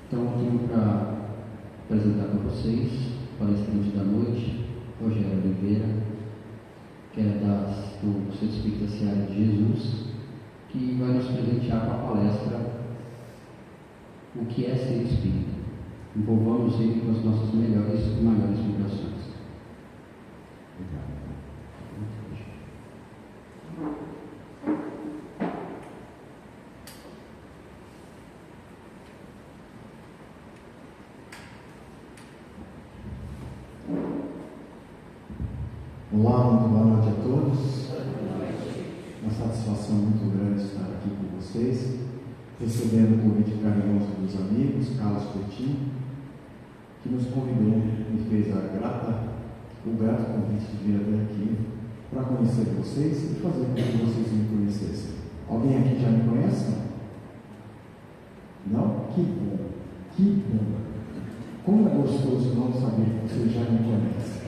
Então, eu tenho para apresentar para vocês o palestrante da noite, Rogério Oliveira, que é do Centro Espírita Seara de Jesus, que vai nos presentear com a palestra O que é ser espírita? Envolvamos ele com as nossas melhores e maiores vibrações. Obrigado. Olá, muito boa noite a todos. Uma satisfação muito grande estar aqui com vocês, recebendo o convite carinhoso dos amigos, Carlos Coutinho, que nos convidou e fez o grato convite de vir até aqui para conhecer vocês e fazer com que vocês me conhecessem. Alguém aqui já me conhece? Não? Que bom, que bom. Como é gostoso não saber que vocês já me conhecem.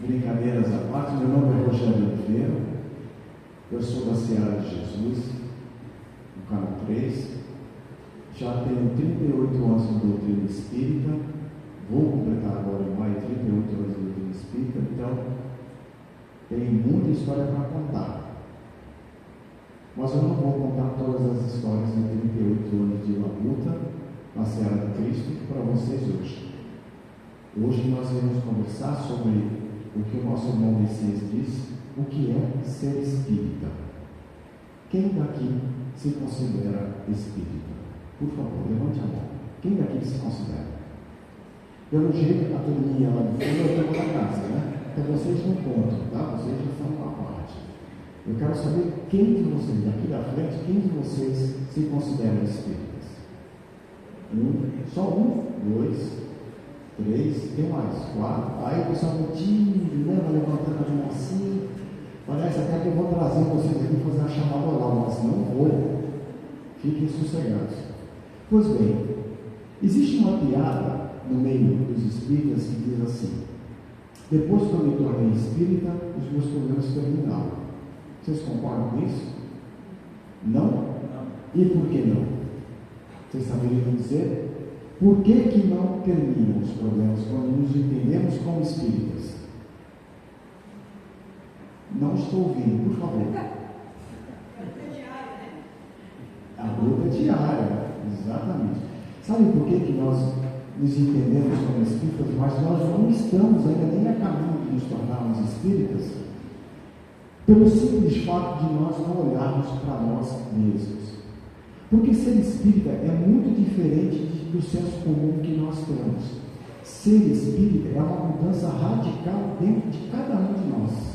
Brincadeiras à parte, meu nome é Rogério Oliveira, eu sou da Seara de Jesus, no canal 3, já tenho 38 anos de doutrina espírita, vou completar agora em maio 38 anos de doutrina espírita, então tenho muita história para contar. Mas eu não vou contar todas as histórias de 38 anos de labuta na Seara de Cristo para vocês hoje. Hoje nós vamos conversar sobre o que o nosso irmão Messias diz, o que é ser espírita. Quem daqui se considera espírita? Por favor, levante a mão. Quem daqui se considera? Pelo jeito, a turminha lá de fora eu estou na casa, né? Então vocês não contam, tá? Vocês já são uma parte. Eu quero saber quem de vocês, daqui da frente, quem de vocês se considera espíritas? Só um, dois, 3, tem mais, 4. Aí o pessoal muito tímido, né? Vai levantando a mão assim. Parece até que eu vou trazer vocês aqui fazer uma chamada lá, mas não vou. Fiquem sossegados. Pois bem, existe uma piada no meio dos espíritas que diz assim: depois que eu me tornei espírita, os meus problemas terminaram. Vocês concordam com isso? Não? Não. E por que não? Vocês saberiam dizer? Por que não terminam os problemas quando nos entendemos como espíritas? Não estou ouvindo, por favor. A luta diária, exatamente. Sabe por que nós nos entendemos como espíritas, mas nós não estamos ainda nem a caminho de nos tornarmos espíritas? Pelo simples fato de nós não olharmos para nós mesmos. Porque ser espírita é muito diferente do senso comum que nós temos. Ser espírita é uma mudança radical dentro de cada um de nós.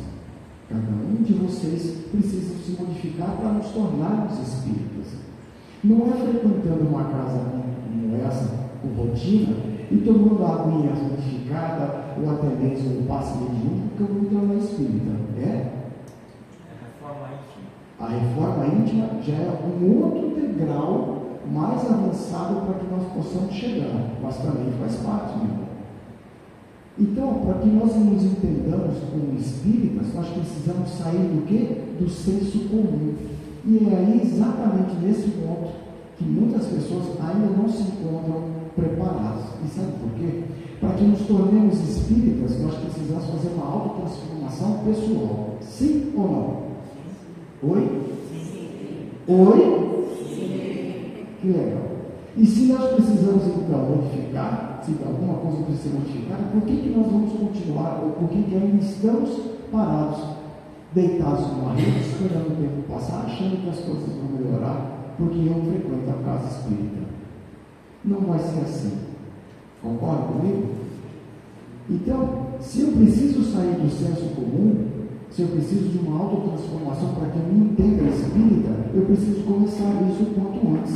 Cada um de vocês precisa se modificar para nos tornarmos espíritas. Não é frequentando uma casa como essa, com rotina, e tomando a aguinha santificada, ou até mesmo um passe mediúnico, que eu vou me tornar espírita. É? A reforma íntima já é um outro degrau mais avançado para que nós possamos chegar, mas também faz parte, meu irmão. Então, para que nós nos entendamos como espíritas, nós precisamos sair do quê? Do senso comum. E é aí exatamente nesse ponto que muitas pessoas ainda não se encontram preparadas. E sabe por quê? Para que nos tornemos espíritas, nós precisamos fazer uma autotransformação pessoal. Sim ou não? Oi? Sim. Oi? Sim. Que legal. E se nós precisamos então modificar, se alguma coisa precisa ser modificada, por que nós vamos continuar, ou por que ainda estamos parados, deitados numa rede, esperando o tempo passar, achando que as coisas vão melhorar, porque eu frequento a casa espírita? Não vai ser assim. Concorda comigo? Então, se eu preciso sair do senso comum, se eu preciso de uma autotransformação para que eu me entenda espírita, eu preciso começar isso o quanto antes.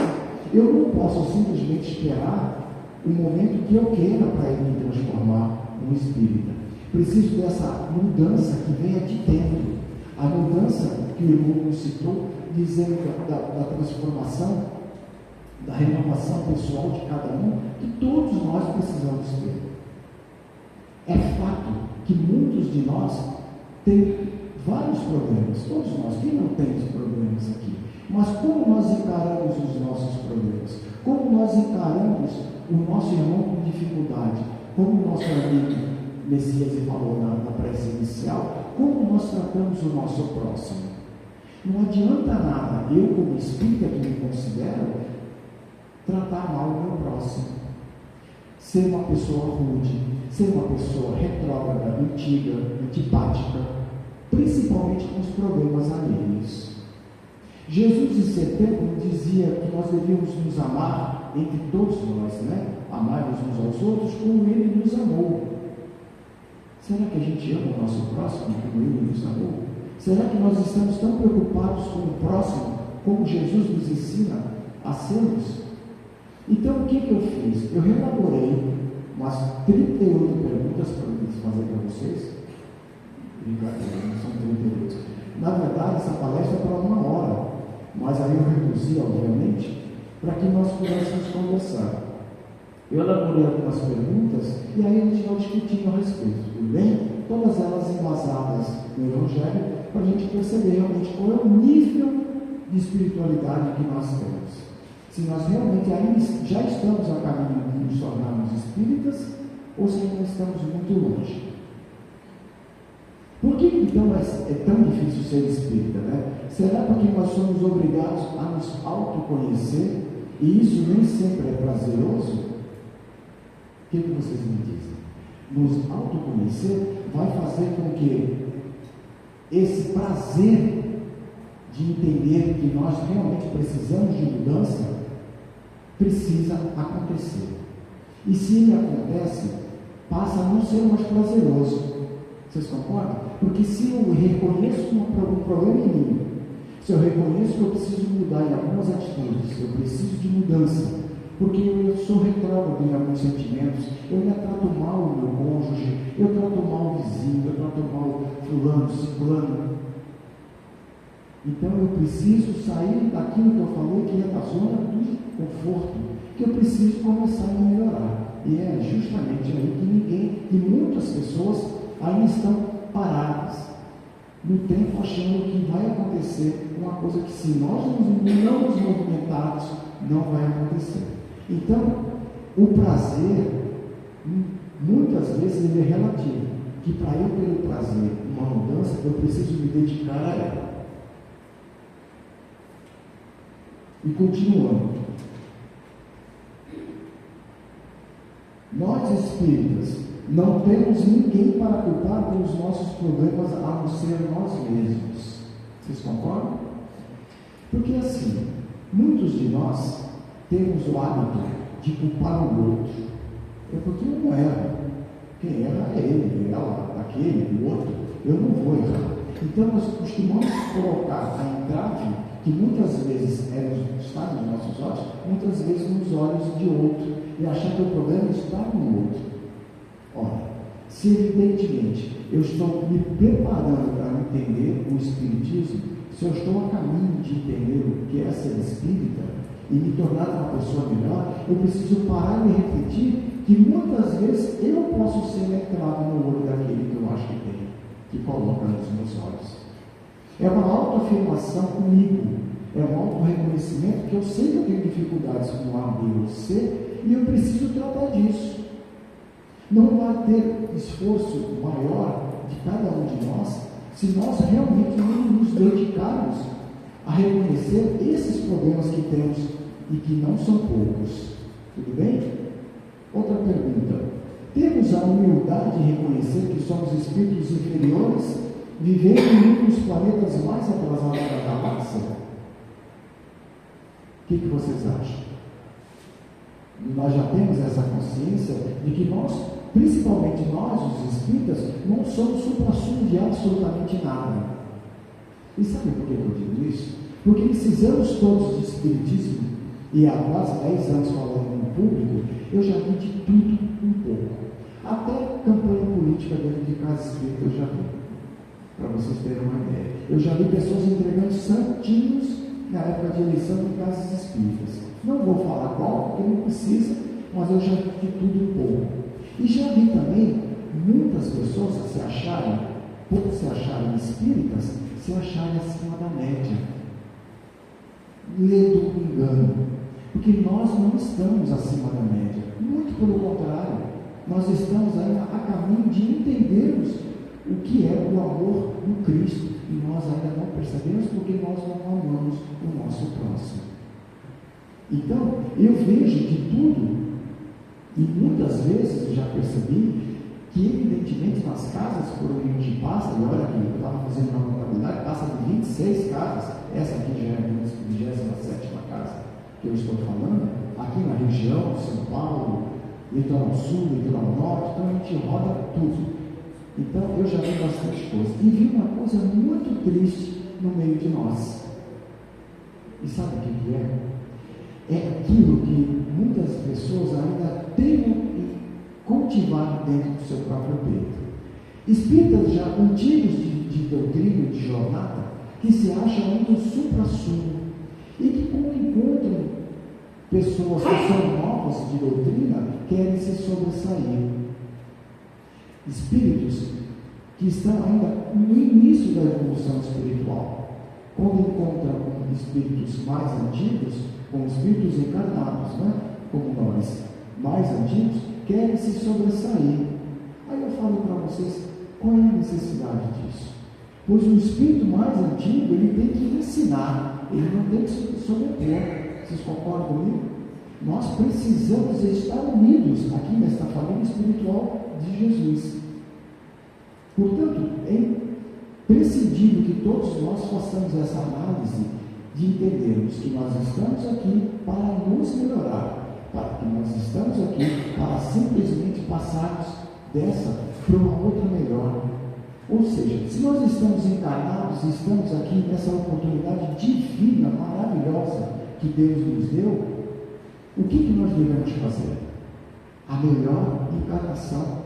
Eu não posso simplesmente esperar o momento que eu queira para eu me transformar num espírita. Preciso dessa mudança que venha de dentro. A mudança que o irmão nos citou, dizendo da transformação, da renovação pessoal de cada um, que todos nós precisamos ter. É fato que muitos de nós têm vários problemas, todos nós, quem não tem os problemas aqui? Mas como nós encaramos os nossos problemas? Como nós encaramos o nosso irmão com dificuldade? Como o nosso amigo Messias falou na prece inicial, como nós tratamos o nosso próximo? Não adianta nada eu, como espírita que me considero, tratar mal o meu próximo, ser uma pessoa rude, ser uma pessoa retrógrada, antiga, antipática, principalmente com os problemas alheios. Jesus, em seu tempo, dizia que nós devíamos nos amar entre todos nós, né? Amar-nos uns aos outros como Ele nos amou. Será que a gente ama o nosso próximo como Ele nos amou? Será que nós estamos tão preocupados com o próximo como Jesus nos ensina a sermos? Então, o que eu fiz? Eu elaborei umas 38 perguntas para fazer para vocês. Brincadeira, são 38. Na verdade, essa palestra é para 1 hora, mas aí eu reduzi, obviamente, para que nós pudéssemos conversar. Eu elaborei algumas perguntas e aí a gente vai discutindo a respeito, tudo bem? Todas elas embasadas no Evangelho, para a gente perceber realmente qual é o nível de espiritualidade que nós temos. Se nós realmente ainda já estamos a caminho de nos tornarmos espíritas, ou se ainda estamos muito longe. Por que então é tão difícil ser espírita, né? Será porque nós somos obrigados a nos autoconhecer e isso nem sempre é prazeroso? O que vocês me dizem? Nos autoconhecer vai fazer com que esse prazer de entender que nós realmente precisamos de mudança precisa acontecer. E se ele acontece, passa a não ser mais prazeroso. Vocês concordam? Porque se eu reconheço um problema em mim, se eu reconheço que eu preciso mudar em algumas atitudes, eu preciso de mudança, porque eu sou retrógrado em alguns sentimentos, eu ainda trato mal o meu cônjuge, eu trato mal o vizinho, eu trato mal fulano, ciclano. Então eu preciso sair daquilo que eu falei, que é da zona do conforto, que eu preciso começar a melhorar. E é justamente aí que muitas pessoas ainda estão paradas no tempo, achando que vai acontecer uma coisa que, se nós não nos movimentarmos, não vai acontecer. Então, o prazer, muitas vezes, ele é relativo. Que para eu ter o prazer, uma mudança, eu preciso me dedicar a ela. E continuando. Nós espíritas não temos ninguém para culpar pelos nossos problemas a não ser nós mesmos. Vocês concordam? Porque assim, muitos de nós temos o hábito de culpar o outro. É porque eu não erro. Quem erra é ele, ela, aquele, o outro. Eu não vou errar. Então nós costumamos colocar a entrave, que muitas vezes está nos nossos olhos, muitas vezes nos olhos de outro, e achar que o problema está no outro. Ora, se evidentemente eu estou me preparando para entender o Espiritismo, se eu estou a caminho de entender o que é ser espírita e me tornar uma pessoa melhor, eu preciso parar e refletir que muitas vezes eu posso ser entrado no olho daquele que eu acho que tem, que coloca nos meus olhos. É uma autoafirmação comigo, é um auto-reconhecimento que eu sei que eu tenho dificuldades com A, B ou C, e eu preciso tratar disso. Não vai ter esforço maior de cada um de nós se nós realmente não nos dedicarmos a reconhecer esses problemas que temos e que não são poucos. Tudo bem? Outra pergunta. Temos a humildade de reconhecer que somos espíritos inferiores, vivendo em um dos planetas mais atrasados da galáxia? O que vocês acham? Nós já temos essa consciência de que nós, principalmente nós, os espíritas, não somos supra-sumo de absolutamente nada. E sabe por que eu digo isso? Porque esses anos todos de espiritismo, e há quase 10 anos falando no público, eu já vi de tudo um pouco. Até campanha política dentro de casa espírita eu já vi. Para vocês terem uma ideia. Eu já vi pessoas entregando santinhos na época de eleição de casas espíritas. Não vou falar qual, porque não precisa, mas eu já vi de tudo um pouco. E já vi também muitas pessoas se acharem, por se acharem espíritas, se acharem acima da média. Ledo engano. Porque nós não estamos acima da média. Muito pelo contrário. Nós estamos ainda a caminho de entendermos o que é o amor do Cristo. E nós ainda não percebemos porque nós não amamos o nosso próximo. Então, eu vejo de tudo. E muitas vezes eu já percebi que, evidentemente, nas casas por onde a gente passa, e olha que eu estava fazendo uma contabilidade, passa de 26 casas, essa aqui já é a 27ª casa que eu estou falando, aqui na região, São Paulo, litoral sul, litoral norte, então a gente roda tudo. Então eu já vi bastante coisa. E vi uma coisa muito triste no meio de nós. E sabe o que é? É aquilo que muitas pessoas ainda têm cultivado dentro do seu próprio peito. Espíritas já antigos de doutrina, de jornada, que se acham ainda no supra-sumo e que, quando encontram pessoas que são novas de doutrina, querem se sobressair. Espíritos que estão ainda no início da evolução espiritual, quando encontram com espíritos mais antigos, com espíritos encarnados, né? Como nós, mais antigos, querem se sobressair. Aí eu falo para vocês, qual é a necessidade disso? Pois o espírito mais antigo, ele tem que ensinar, ele não tem que se sobreter. Vocês concordam comigo? Nós precisamos estar unidos aqui nesta família espiritual de Jesus. Portanto, é prescindível que todos nós façamos essa análise de entendermos que nós estamos aqui para nos melhorar, para que nós estamos aqui para simplesmente passarmos dessa para uma outra melhor. Ou seja, se nós estamos encarnados e estamos aqui nessa oportunidade divina, maravilhosa que Deus nos deu, o que nós devemos fazer? A melhor encarnação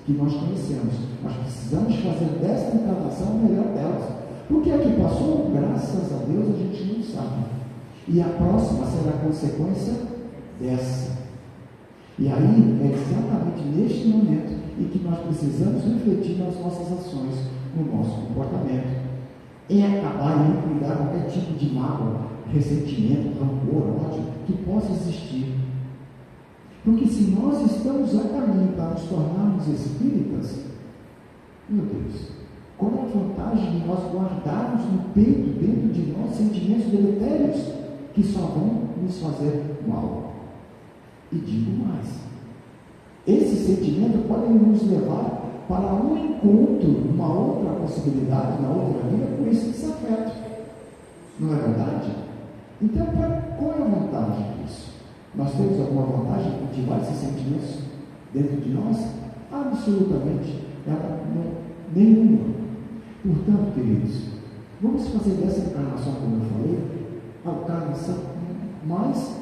que nós conhecemos. Nós precisamos fazer desta encarnação a melhor delas. Porque a que passou, graças a Deus, a gente não sabe. E a próxima será consequência dessa. E aí é exatamente neste momento em que nós precisamos refletir nas nossas ações, no nosso comportamento, em acabar e liquidar qualquer tipo de mágoa, ressentimento, rancor, ódio que possa existir. Porque se nós estamos a caminho para nos tornarmos espíritas, meu Deus, qual é a vantagem de nós guardarmos no peito, dentro de nós, sentimentos deletérios que só vão nos fazer mal? E digo mais, esse sentimento pode nos levar para um encontro, uma outra possibilidade, na outra vida, com esse desafeto. Não é verdade? Então, qual é a vantagem disso? Nós temos alguma vantagem de cultivar esses sentimentos dentro de nós? Absolutamente nenhuma. Portanto, queridos, vamos fazer dessa encarnação, como eu falei, a encarnação mais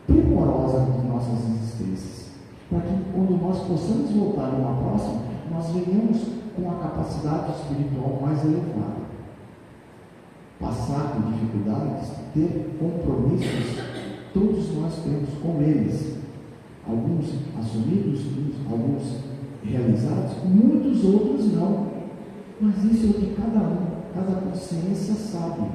primorosa de nossas existências, para que quando nós possamos voltar numa próxima, nós venhamos com a capacidade espiritual mais elevada, passar por dificuldades, ter compromissos, todos nós temos com eles, alguns assumidos, alguns realizados, muitos outros não, mas isso é o que cada consciência sabe.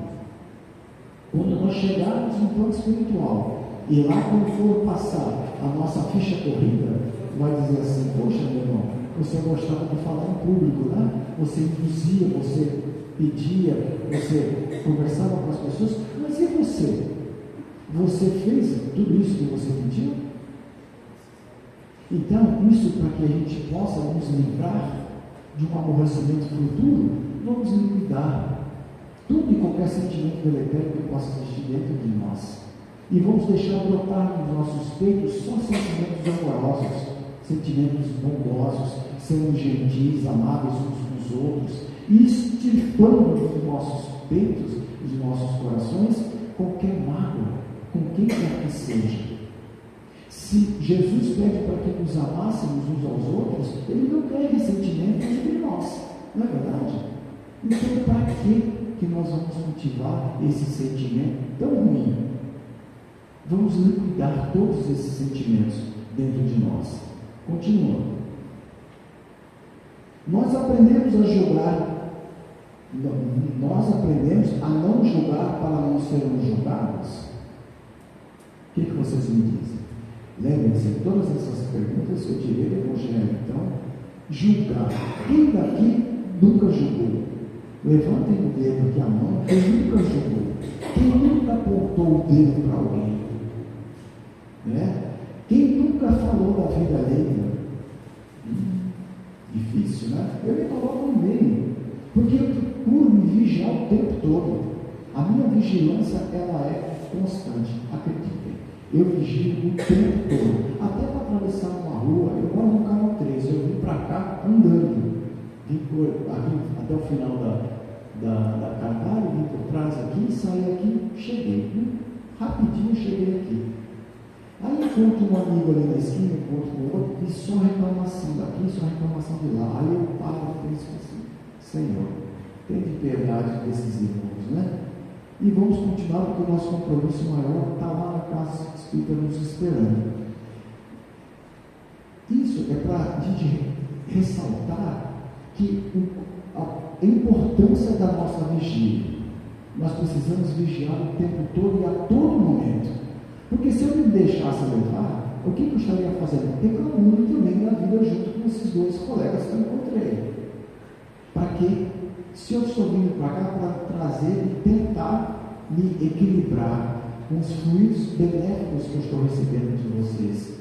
Quando nós chegarmos no plano espiritual, e lá quando for passar a nossa ficha corrida, vai dizer assim: poxa, meu irmão, você gostava de falar em público, né? Você induzia, você pedia, você conversava com as pessoas, mas e você? Você fez tudo isso que você pediu? Então, isso para que a gente possa nos livrar de um aborrecimento futuro, vamos liquidar tudo e qualquer sentimento deletério que possa existir dentro de nós. E vamos deixar brotar nos nossos peitos só sentimentos amorosos, sentimentos bondosos, sermos gentis, amáveis uns com os outros, e extirpando dos nossos peitos, dos nossos corações, qualquer mágoa, com quem quer que seja. Se Jesus pede para que nos amássemos uns aos outros, ele não quer ressentimento entre nós, não é verdade? Então, para que nós vamos cultivar esse sentimento tão ruim? Vamos liquidar todos esses sentimentos dentro de nós. Continuando. Nós aprendemos a julgar, nós aprendemos a não julgar para não sermos julgados. que vocês me dizem? Lembrem-se, todas essas perguntas eu tirei do Evangelho. Então, julgar. Quem daqui nunca julgou? Levantem o dedo aqui, a mão. Quem nunca julgou? Quem nunca apontou o dedo para alguém? Né? Quem nunca falou da vida alheia? Difícil, né? Eu me coloco no meio, porque eu procuro me vigiar o tempo todo. A minha vigilância, ela é constante, acreditem. Eu vigio o tempo todo. Até para atravessar uma rua, eu moro no canal 13, eu vim para cá andando. Vim aqui até o final da Carvalho, vim por trás aqui, saí aqui, cheguei. Rapidinho cheguei aqui. Aí encontro um amigo ali na esquina, encontro com outro, e só reclamação daqui, só reclamação de lá. Aí eu paro e penso assim, Senhor, tem de piedade desses irmãos, né? E vamos continuar, porque o nosso compromisso maior está lá na casa espírita nos esperando. Isso é para a gente ressaltar que a importância da nossa vigília. Nós precisamos vigiar o tempo todo e a todo momento. Porque se eu me deixasse levar, o que eu estaria fazendo? Reclamando também da vida junto com esses dois colegas que eu encontrei. Para quê? Se eu estou vindo para cá para trazer e tentar me equilibrar com os fluidos benéficos que eu estou recebendo de vocês.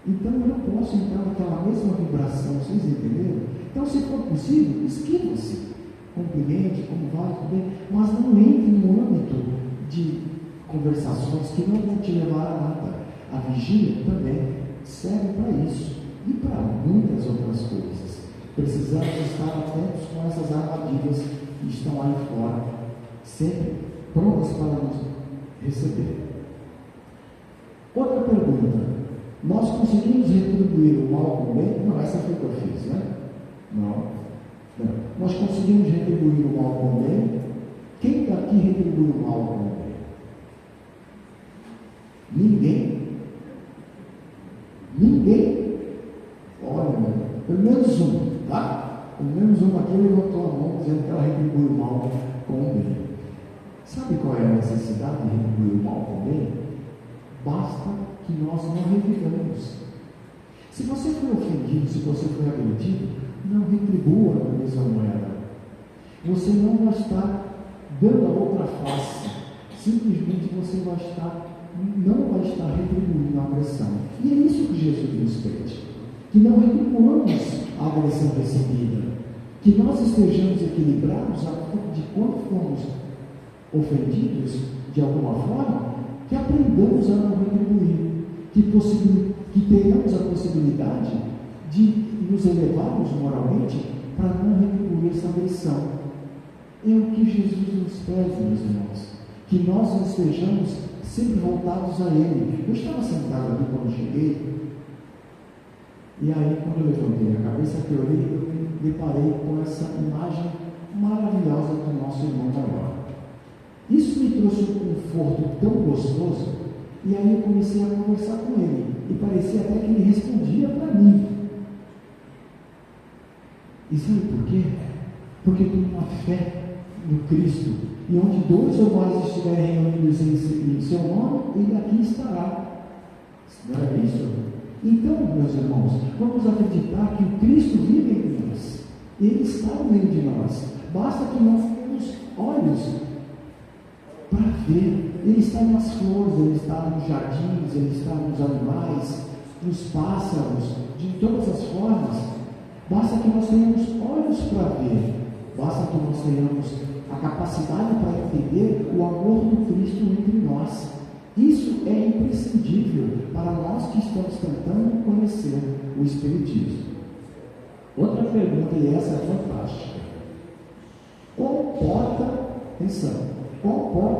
Então eu não posso entrar naquela mesma vibração, vocês entenderam? Então, se for possível, esquiva-se. Cumprimente, como vai, tudo bem, mas não entre no âmbito de conversações que não vão te levar a nada. A vigília também serve para isso e para muitas outras coisas. Precisamos estar atentos com essas armadilhas que estão aí fora, sempre prontas para nos receber. Outra pergunta: nós conseguimos retribuir o mal com o bem? Não, essa foi que eu fiz, né? Não. Nós conseguimos retribuir o mal com o bem? Quem daqui retribui o mal com o bem? Ninguém. Ninguém. Olha, pelo menos um, tá? Pelo menos um aqui levantou a mão dizendo que ela retribui o mal com o bem. Sabe qual é a necessidade de retribuir o mal com o bem? Basta que nós não revivamos. Se você foi ofendido, se você foi agredido, não retribua a mesma moeda. Você não vai estar dando a outra face. Simplesmente você não vai estar retribuindo a agressão. E é isso que Jesus nos pede. Que não retribuamos a agressão recebida. Que nós estejamos equilibrados a ponto de quando formos ofendidos de alguma forma, que aprendamos a não retribuir. Que tenhamos a possibilidade de nos elevarmos moralmente para não retribuir essa agressão. É o que Jesus nos pede, meus irmãos, que nós estejamos sempre voltados a Ele. Eu estava sentado ali quando cheguei, e aí quando eu levantei a cabeça que eu olhei, eu me deparei com essa imagem maravilhosa do nosso irmão maior. Isso me trouxe um conforto tão gostoso, e aí eu comecei a conversar com ele, e parecia até que ele respondia para mim. E sabe por quê? Porque eu tenho uma fé no Cristo, e onde dois ou mais estiverem reunidos em seu nome, Ele aqui estará. Não é isso? Então, meus irmãos, vamos acreditar que o Cristo vive entre nós. Ele está no meio de nós. Basta que nós tenhamos olhos para ver. Ele está nas flores, Ele está nos jardins, Ele está nos animais, nos pássaros, de todas as formas. Basta que nós tenhamos olhos para ver. Basta que nós tenhamos a capacidade para entender o amor do Cristo entre nós. Isso é imprescindível para nós que estamos tentando conhecer o Espiritismo. Outra pergunta, e essa é fantástica. Qual porta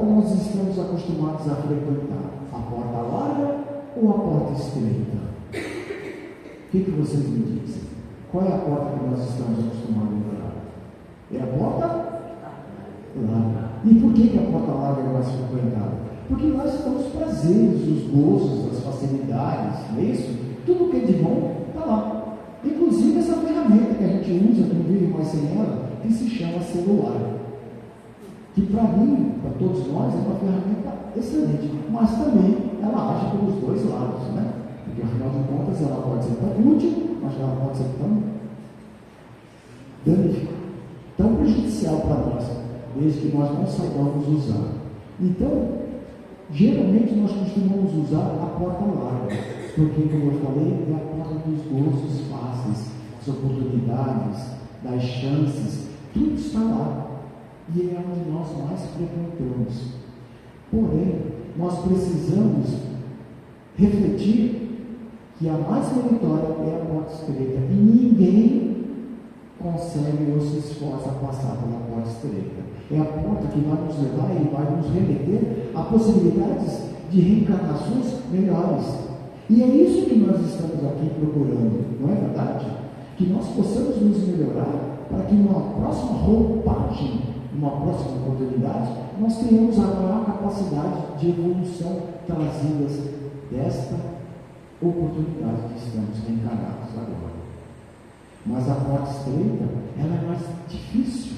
nós estamos acostumados a frequentar? A porta larga ou a porta estreita? O que vocês me dizem? Qual é a porta que nós estamos acostumados a entrar? É a porta larga. E por que a porta larga é mais frequentada? Porque lá estão os prazeres, os gozos, as facilidades, não é isso? Tudo que é de bom está lá. Inclusive essa ferramenta que a gente usa, que não vive mais sem ela, que se chama celular. que para mim, para todos nós, é uma ferramenta excelente, mas também ela age pelos dois lados, né? Porque afinal de contas ela pode ser tão útil, mas ela pode ser tão danificante, tão prejudicial para nós, desde que nós não saibamos usar. Então, geralmente nós costumamos usar a porta larga, porque, como eu falei, é a porta dos gozos fáceis, das oportunidades, das chances, tudo está lá. E é onde nós mais frequentamos. Porém, nós precisamos refletir que a mais meritória é a porta estreita. E ninguém consegue ou se esforça a passar pela porta estreita. É a porta que vai nos levar e vai nos remeter a possibilidades de reencarnações melhores. E é isso que nós estamos aqui procurando, não é verdade? Que nós possamos nos melhorar para que numa próxima roupagem, numa próxima oportunidade, nós tenhamos a maior capacidade de evolução trazidas desta oportunidade que estamos reencarnados agora. Mas a porta estreita, ela é mais difícil,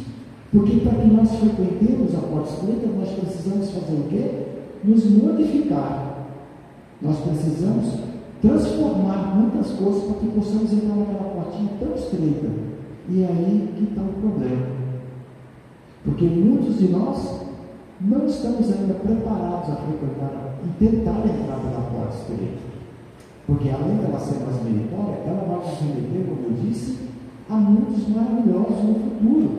porque para que nós frequentemos a porta estreita, nós precisamos fazer o quê? Nos modificar. Nós precisamos transformar muitas coisas para que possamos entrar naquela portinha tão estreita. E é aí que está o problema. Porque muitos de nós não estamos ainda preparados a frequentar e tentar entrar pela porta estreita. Porque além dela ser mais meritória, ela vai nos remeter, como eu disse, a mundos maravilhosos no futuro.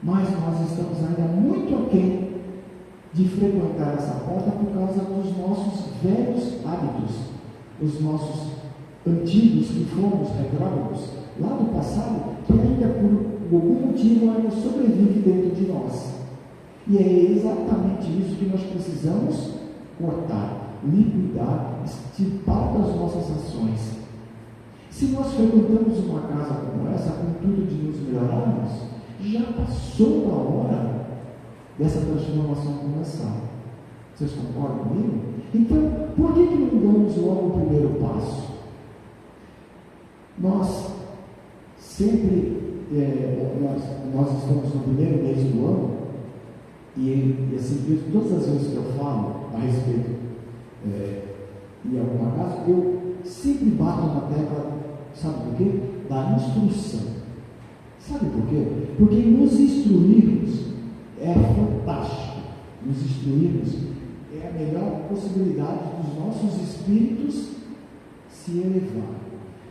Mas nós estamos ainda muito aquém de frequentar essa porta por causa dos nossos velhos hábitos, os nossos antigos que fomos retrógrados lá do passado, que ainda por algum motivo ainda sobrevive dentro de nós. E é exatamente isso que nós precisamos cortar, liquidar, extirpar das nossas ações. Se nós frequentamos uma casa como essa, com tudo de nos melhorarmos, já passou a hora dessa transformação começar. Vocês concordam comigo? Então, por que não damos logo o primeiro passo? Nós sempre, nós estamos no primeiro mês do ano, e assim, todas as vezes que eu falo a respeito em alguma casa, eu sempre bato na tecla, sabe por quê? Da instrução. Sabe por quê? Porque nos instruirmos é fantástico. Nos instruirmos é a melhor possibilidade dos nossos espíritos se elevar.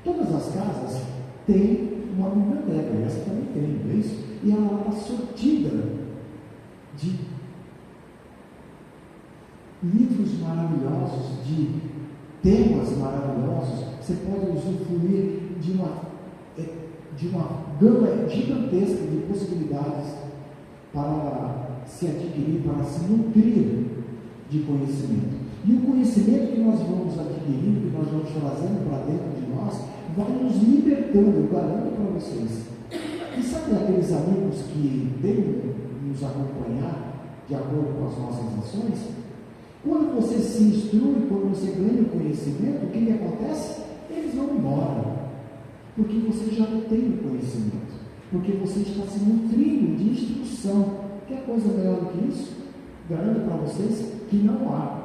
Todas as casas têm uma biblioteca, e essa também tem, não é isso? E ela está sortida de livros maravilhosos, de temas maravilhosos. Você pode usufruir de uma gama gigantesca de possibilidades para se adquirir, para se nutrir de conhecimento. E o conhecimento que nós vamos adquirindo, que nós vamos trazendo para dentro de nós, vai nos libertando, eu garanto para vocês. E sabe aqueles amigos que devem nos acompanhar de acordo com as nossas ações? Quando você se instrui, quando você ganha o conhecimento, o que acontece? Eles vão embora. Porque você já não tem o conhecimento. Porque você está se nutrindo de instrução. Quer coisa melhor do que isso? Garanto para vocês que não há.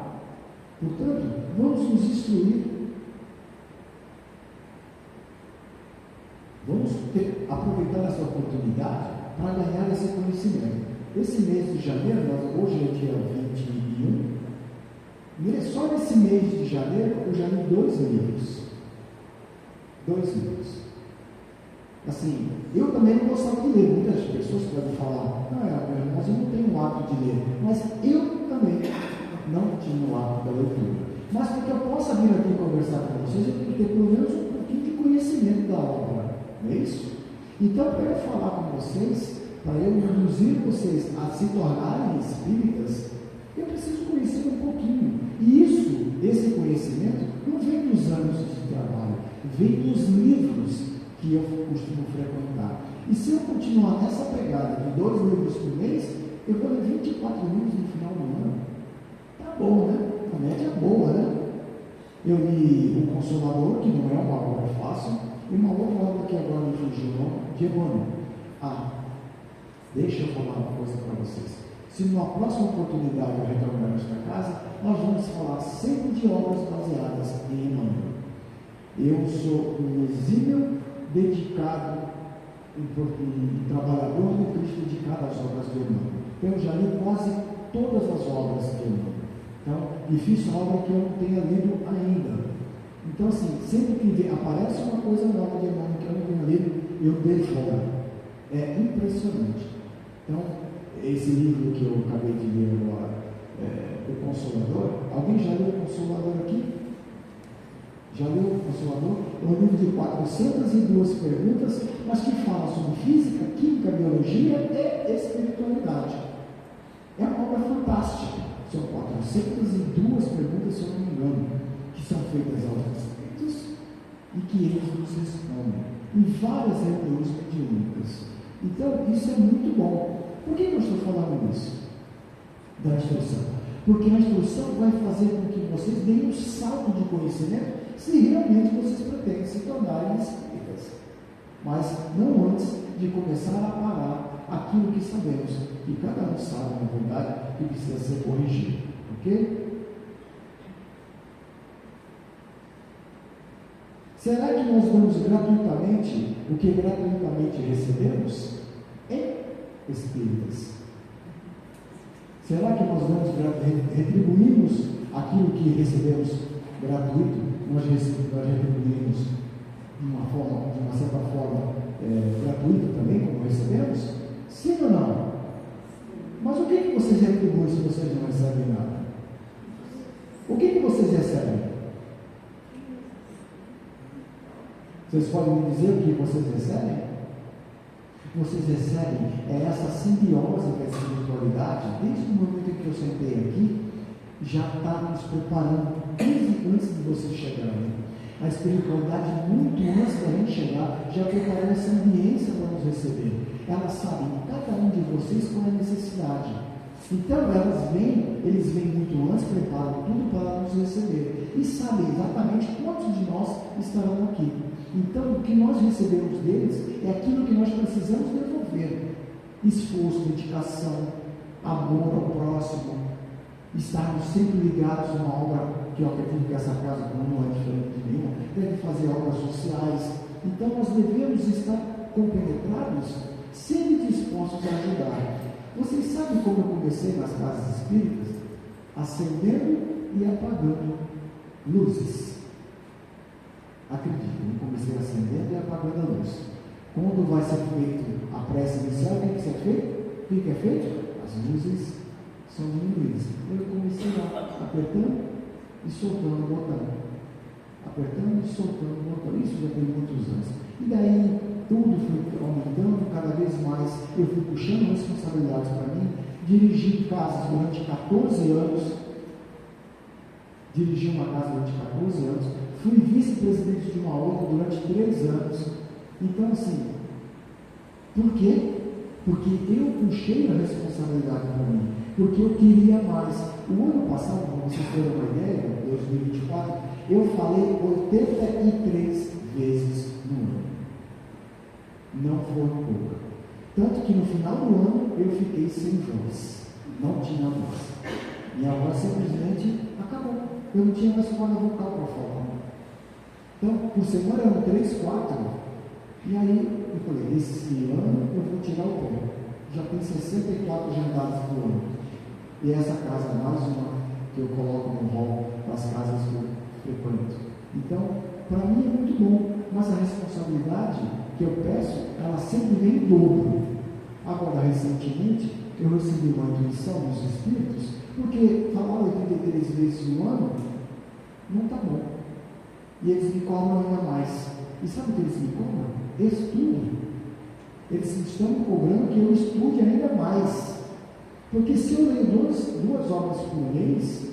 Portanto, vamos nos instruir. Vamos aproveitar essa oportunidade para ganhar esse conhecimento. Esse mês de janeiro, hoje é dia 21, só nesse mês de janeiro eu já li 2 livros. 2 livros. Assim, eu também não gostava de ler. Muitas pessoas podem falar, mas eu não tenho o hábito de ler. Mas eu também não tinha o hábito da leitura. Mas para que eu possa vir aqui conversar com vocês, eu tenho que ter pelo menos um pouquinho de conhecimento da obra. Não é isso? Então, para eu falar com vocês, para eu induzir vocês a se tornarem espíritas, eu preciso conhecer um pouquinho. E esse conhecimento, não vem dos anos de trabalho, vem dos livros que eu costumo frequentar. E se eu continuar nessa pegada de 2 livros por mês, eu vou ler 24 livros no final do ano. Tá bom, né? A média é boa, né? Eu li O Consolador, que não é uma obra fácil, e uma outra obra que agora me fugiu o nome, de Emmanuel. Deixa eu falar uma coisa para vocês. Se numa próxima oportunidade eu retornar a esta casa, nós vamos falar sempre de obras baseadas em Emmanuel. Eu sou um exímio dedicado e trabalhador do Cristo dedicado às obras de Emmanuel. Então, eu já li quase todas as obras de Emmanuel. Então, difícil obra que eu não tenha lido ainda. Então, assim, sempre que aparece uma coisa nova de Emmanuel que eu não tenha lido, eu devoro. É impressionante. Então, esse livro que eu acabei de ler agora, O Consolador, alguém já leu O Consolador aqui? Já leu O Consolador? É um livro de 402 perguntas, mas que fala sobre física, química, biologia e espiritualidade. É uma obra fantástica. São 402 perguntas, se eu não me engano, que são feitas aos espíritos e que eles nos respondem em várias reuniões mediúnicas. Então, isso é muito bom. Por que eu estou falando isso? Da instrução. Porque a instrução vai fazer com que vocês deem um salto de conhecimento se realmente vocês pretendem se tornarem espíritas. Mas não antes de começar a parar aquilo que sabemos, que cada um sabe, na verdade, que precisa ser corrigido. Ok? Será que nós damos gratuitamente o que gratuitamente recebemos? Espíritas. Será que nós retribuímos aquilo que recebemos gratuito? Nós retribuímos de uma certa forma gratuita também, como recebemos? Sim ou não? Mas o que vocês retribuem se vocês não recebem nada? O que vocês recebem? Vocês podem me dizer o que vocês recebem? Vocês recebem essa simbiose da espiritualidade, desde o momento em que eu sentei aqui, já está nos preparando desde antes de vocês chegarem. A espiritualidade, muito antes da gente chegar, já preparou essa ambiência para nos receber. Elas sabem, cada um de vocês, qual é a necessidade. Então, eles vêm muito antes, preparam tudo para nos receber. E sabem exatamente quantos de nós estarão aqui. Então, o que nós recebemos deles é aquilo que nós precisamos devolver. Esforço, dedicação, amor ao próximo, estarmos sempre ligados a uma obra que eu acredito que essa casa não é diferente de nenhuma, deve fazer obras sociais. Então, nós devemos estar compenetrados, sempre dispostos a ajudar. Vocês sabem como eu comecei nas casas espíritas? Acendendo e apagando luzes. Acredito, eu comecei acendendo e apagando a luz. Quando vai ser feito a prece inicial, o que é feito? O que é feito? As luzes são diminuídas. Eu comecei lá, apertando e soltando o botão. Apertando e soltando o botão. Isso já tem muitos anos. E daí, tudo foi aumentando cada vez mais. Eu fui puxando responsabilidades para mim. Dirigi casas durante 14 anos. Dirigi uma casa durante 14 anos. Fui vice-presidente de uma outra durante 3 anos. Então, assim, por quê? Porque eu puxei a responsabilidade para mim. Porque eu queria mais. O ano passado, para vocês terem uma ideia, 2024, eu falei 83 vezes no ano. Não foi pouco. Tanto que no final do ano eu fiquei sem voz. Não tinha voz. Minha voz simplesmente acabou. Eu não tinha mais corda vocal para falar. Então, por semana eram 3, 4. E aí eu falei, esse ano eu vou tirar o pé. Já tem 64 agendadas por ano. E essa casa é mais uma que eu coloco no hall das casas que eu frequento. Então, para mim é muito bom, mas a responsabilidade que eu peço, ela sempre vem em dobro. Agora, recentemente, eu recebi uma intuição dos espíritos, porque falar 83 vezes no ano não está bom. E eles me cobram ainda mais. E sabe o que eles me cobram? Estudo. Eles estão me cobrando que eu estude ainda mais. Porque se eu ler 2 obras por mês,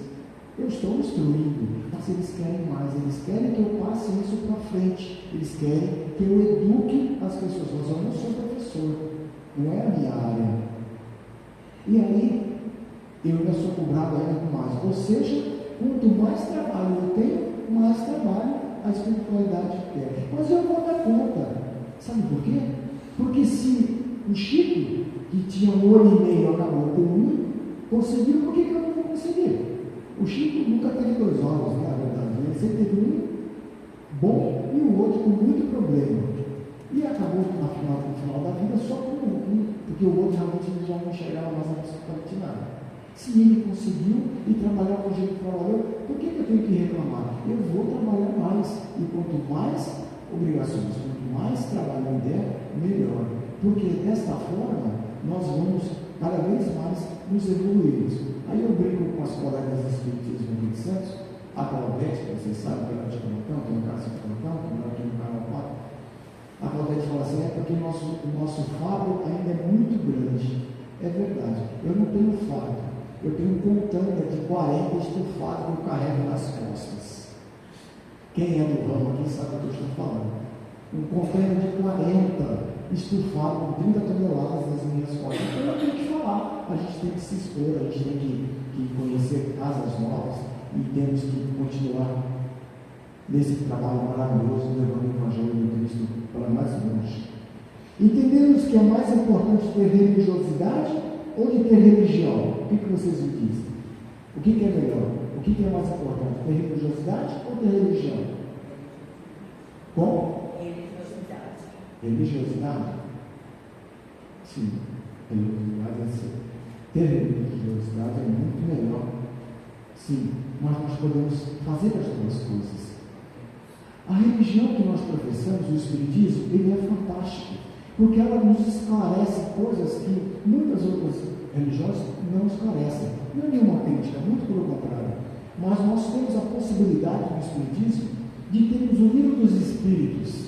eu estou instruindo. Mas eles querem mais. Eles querem que eu passe isso para frente. Eles querem que eu eduque as pessoas. Mas eu não sou professor. Não é a minha área. E aí, eu ainda sou cobrado ainda com mais. Ou seja, quanto mais trabalho eu tenho, mais trabalho a espiritualidade quer. Mas eu vou dar conta. Sabe por quê? Porque se O Chico, que tinha 1 ano e meio, acabou com 1, conseguiu, por que eu não vou conseguir? O Chico nunca teve 2 olhos, na verdade, ele sempre teve um bom e o outro com muito problema. E acabou no final da vida só com um, porque o outro realmente já não enxergava mais absolutamente nada. Se ele conseguiu e trabalhar do jeito que trabalhou, por que eu tenho que reclamar? Eu vou trabalhar mais. E quanto mais obrigações, quanto mais trabalho eu der, melhor. Porque desta forma, nós vamos cada vez mais nos evoluirmos. Aí eu brinco com as colegas espiritistas do Rio de Santos, a Claudete, que vocês sabem que ela é de Plantão, tem um caso de Plantão, que mora aqui no canal 4. A Claudete fala assim, é porque o nosso fardo ainda é muito grande. É verdade, eu não tenho fardo. Eu tenho um container de 40 estufados que eu carrego nas costas. Quem é do ramo aqui sabe o que eu estou falando. Um container de 40 estufados com 30 toneladas nas minhas costas. Então eu tenho que falar. A gente tem que se expor, a gente tem que conhecer casas novas e temos que continuar nesse trabalho maravilhoso, levando o Evangelho de Cristo para mais longe. Entendemos que é mais importante ter religiosidade ou de ter religião? O que vocês me dizem? O que é melhor? O que é mais importante? Ter religiosidade ou ter religião? Como? Religiosidade. Religiosidade? Sim, religiosidade é sim. Ter religiosidade é muito melhor. Sim, mas nós podemos fazer as duas coisas. A religião que nós professamos, o Espiritismo, ele é fantástico, porque ela nos esclarece coisas que muitas outras religiões não esclarecem. Não é nenhuma crítica, muito pelo contrário. Mas nós temos a possibilidade no Espiritismo de termos o Livro dos Espíritos,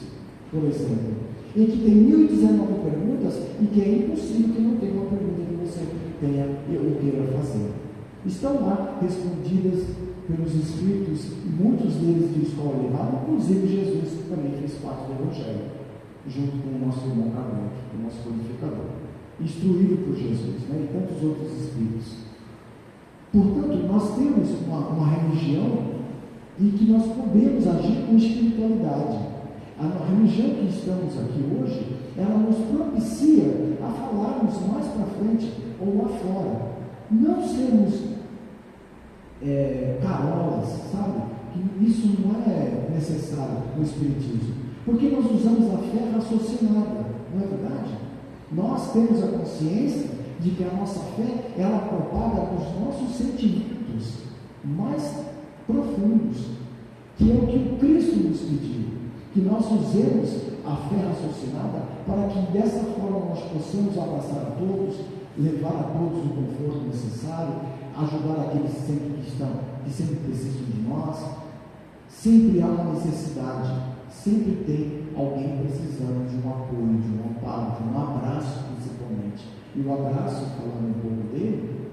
por exemplo, em que tem 1019 perguntas e que é impossível que não tenha uma pergunta que você tenha ou queira fazer. Estão lá respondidas pelos Espíritos, muitos deles de escola elevada, inclusive Jesus, que também fez parte do Evangelho, junto com o nosso irmão Kardec, o nosso codificador, instruído por Jesus, e tantos outros Espíritos. Portanto, nós temos uma religião em que nós podemos agir com espiritualidade. A religião que estamos aqui hoje, ela nos propicia a falarmos mais para frente ou lá fora. Não sermos carolas, sabe? Que isso não é necessário no Espiritismo. Porque nós usamos a fé raciocinada, não é verdade? Nós temos a consciência de que a nossa fé, ela propaga os nossos sentimentos mais profundos, que é o que o Cristo nos pediu, que nós usemos a fé raciocinada para que dessa forma nós possamos abraçar a todos, levar a todos o conforto necessário, ajudar aqueles que sempre precisam de nós. Sempre há uma necessidade, sempre tem alguém precisando de um apoio, de um amparo, de um abraço principalmente. E o abraço, falando um pouco dele,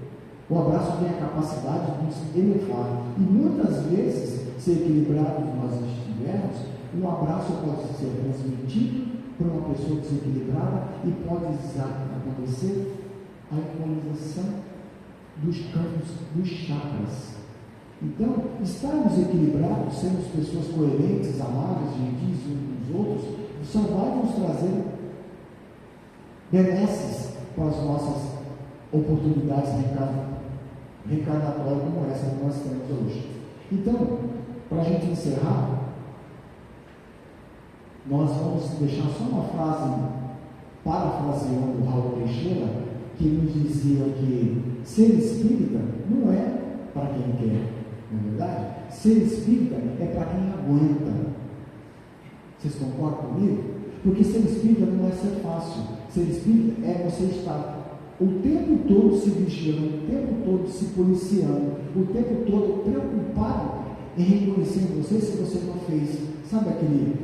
o abraço tem a capacidade de nos elevar. E muitas vezes, se equilibrados nós estivermos, um abraço pode ser transmitido por uma pessoa desequilibrada e pode acontecer a equalização dos campos, dos chakras. Então, estarmos equilibrados, sermos pessoas coerentes, amáveis, gentis uns com os outros, só vai nos trazer benesses para as nossas oportunidades reencarnatórias como essa que nós temos hoje. Então, para a gente encerrar, nós vamos deixar só uma frase, parafraseando Raul Teixeira, que nos dizia que ser espírita não é para quem quer, não é verdade? Ser espírita é para quem aguenta. Vocês concordam comigo? Porque ser espírita não é ser fácil. Ser espírita é você estar o tempo todo se vigiando, o tempo todo se policiando, o tempo todo preocupado em reconhecer em você se você não fez. Sabe aquele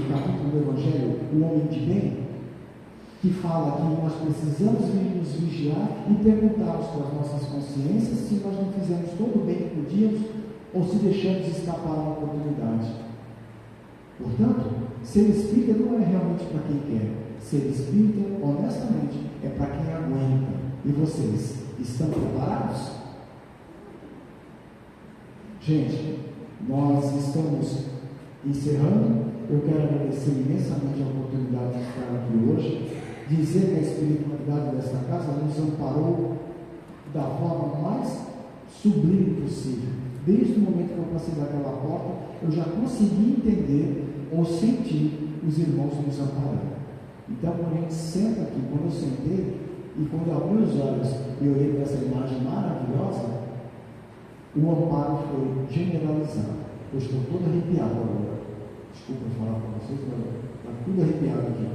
capítulo do Evangelho, o homem de bem? Que fala que nós precisamos nos vigiar e perguntarmos para as nossas consciências se nós não fizemos todo o bem que podíamos ou se deixamos escapar uma oportunidade. Portanto, ser espírita não é realmente para quem quer. Ser espírita, honestamente, é para quem aguenta. E vocês estão preparados? Gente, nós estamos encerrando. Eu quero agradecer imensamente a oportunidade de estar aqui hoje. dizer que a espiritualidade desta casa nos amparou da forma mais sublime possível. Desde o momento que eu passei daquela porta, eu já consegui entender ou sentir os irmãos nos amparando. Então, quando a gente senta aqui, quando eu sentei, e quando eu abri os olhos e olhei para essa imagem maravilhosa, o amparo foi generalizado. Eu estou todo arrepiado agora. Desculpa falar para vocês, mas está tudo arrepiado aqui.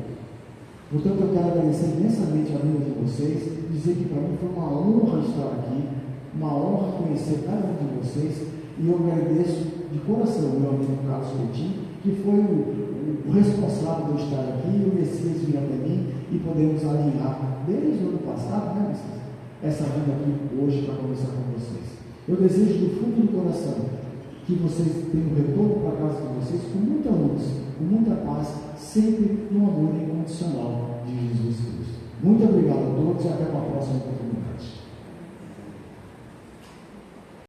Portanto, eu quero agradecer imensamente a vida de vocês, dizer que para mim foi uma honra estar aqui, uma honra conhecer cada um de vocês, e eu agradeço de coração o meu amigo Carlos Coutinho, que foi o responsável de eu estar aqui, e o Messias vir até mim e podemos alinhar desde o ano passado, né, Messias? Essa vida aqui hoje para conversar com vocês. Eu desejo do fundo do coração que vocês tenham retorno para a casa de vocês com muita luz, com muita paz, sempre no amor incondicional de Jesus Cristo. Muito obrigado a todos e até uma próxima oportunidade.